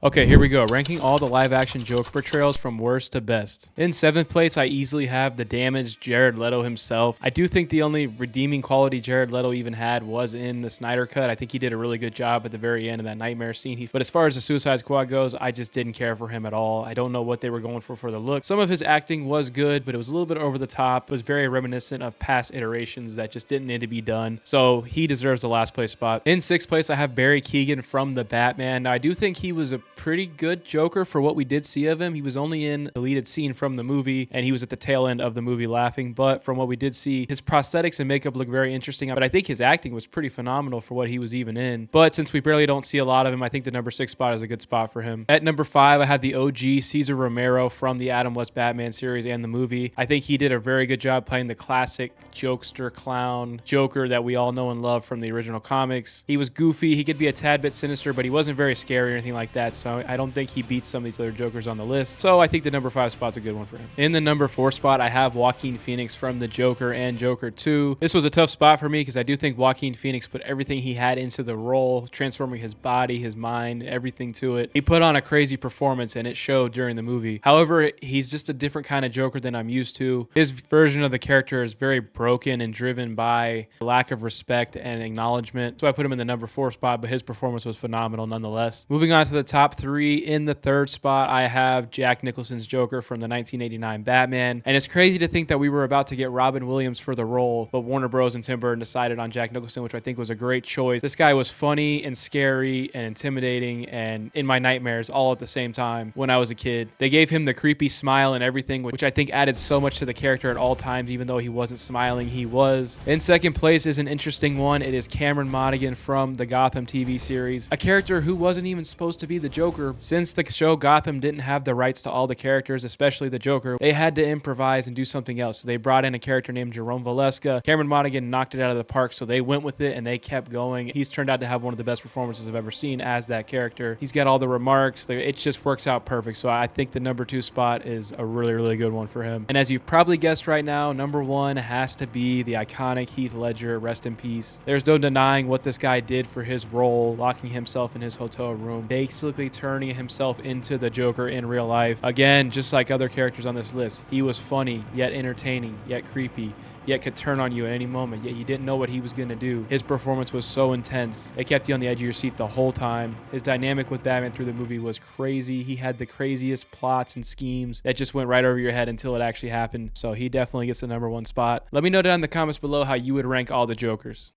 Okay, here we go. Ranking all the live action Joker portrayals from worst to best. In 7th place, I easily have the damaged Jared Leto himself. I do think the only redeeming quality Jared Leto even had was in the Snyder Cut. I think he did a really good job at the very end of that nightmare scene. But as far as the Suicide Squad goes, I just didn't care for him at all. I don't know what they were going for the look. Some of his acting was good, but it was a little bit over the top. It was very reminiscent of past iterations that just didn't need to be done. So he deserves the last place spot. In 6th place, I have Barry Keoghan from The Batman. Now, I do think he was a pretty good Joker for what we did see of him. He was only in the deleted scene from the movie, and he was at the tail end of the movie laughing. But from what we did see, his prosthetics and makeup look very interesting. But I think his acting was pretty phenomenal for what he was even in. But since we barely don't see a lot of him, I think the number 6 spot is a good spot for him. At number 5, I had the OG Cesar Romero from the Adam West Batman series and the movie. I think he did a very good job playing the classic jokester clown Joker that we all know and love from the original comics. He was goofy. He could be a tad bit sinister, but he wasn't very scary or anything like that. So I don't think he beats some of these other Jokers on the list. So I think the number 5 spot's a good one for him. In the number 4 spot, I have Joaquin Phoenix from the Joker and Joker 2. This was a tough spot for me because I do think Joaquin Phoenix put everything he had into the role, transforming his body, his mind, everything to it. He put on a crazy performance and it showed during the movie. However, he's just a different kind of Joker than I'm used to. His version of the character is very broken and driven by lack of respect and acknowledgement. So I put him in the number 4 spot, but his performance was phenomenal nonetheless. Moving on to the top 3, in the 3rd spot, I have Jack Nicholson's Joker from the 1989 Batman. And it's crazy to think that we were about to get Robin Williams for the role, but Warner Bros. And Tim Burton decided on Jack Nicholson, which I think was a great choice. This guy was funny and scary and intimidating and in my nightmares all at the same time when I was a kid. They gave him the creepy smile and everything, which I think added so much to the character at all times. Even though he wasn't smiling, he was. In 2nd place is an interesting one. It is Cameron Monaghan from the Gotham TV series, a character who wasn't even supposed to be the Joker. Since the show Gotham didn't have the rights to all the characters, especially the Joker, they had to improvise and do something else. So they brought in a character named Jerome Valeska. Cameron Monaghan knocked it out of the park, so they went with it and they kept going. He's turned out to have one of the best performances I've ever seen as that character. He's got all the remarks. It just works out perfect. So I think the number 2 spot is a really, really good one for him. And as you've probably guessed right now, number 1 has to be the iconic Heath Ledger, rest in peace. There's no denying what this guy did for his role, locking himself in his hotel room, basically turning himself into the Joker in real life. Again, just like other characters on this list, he was funny, yet entertaining, yet creepy, yet could turn on you at any moment, yet you didn't know what he was going to do. His performance was so intense. It kept you on the edge of your seat the whole time. His dynamic with Batman through the movie was crazy. He had the craziest plots and schemes that just went right over your head until it actually happened. So he definitely gets the number 1 spot. Let me know down in the comments below how you would rank all the Jokers.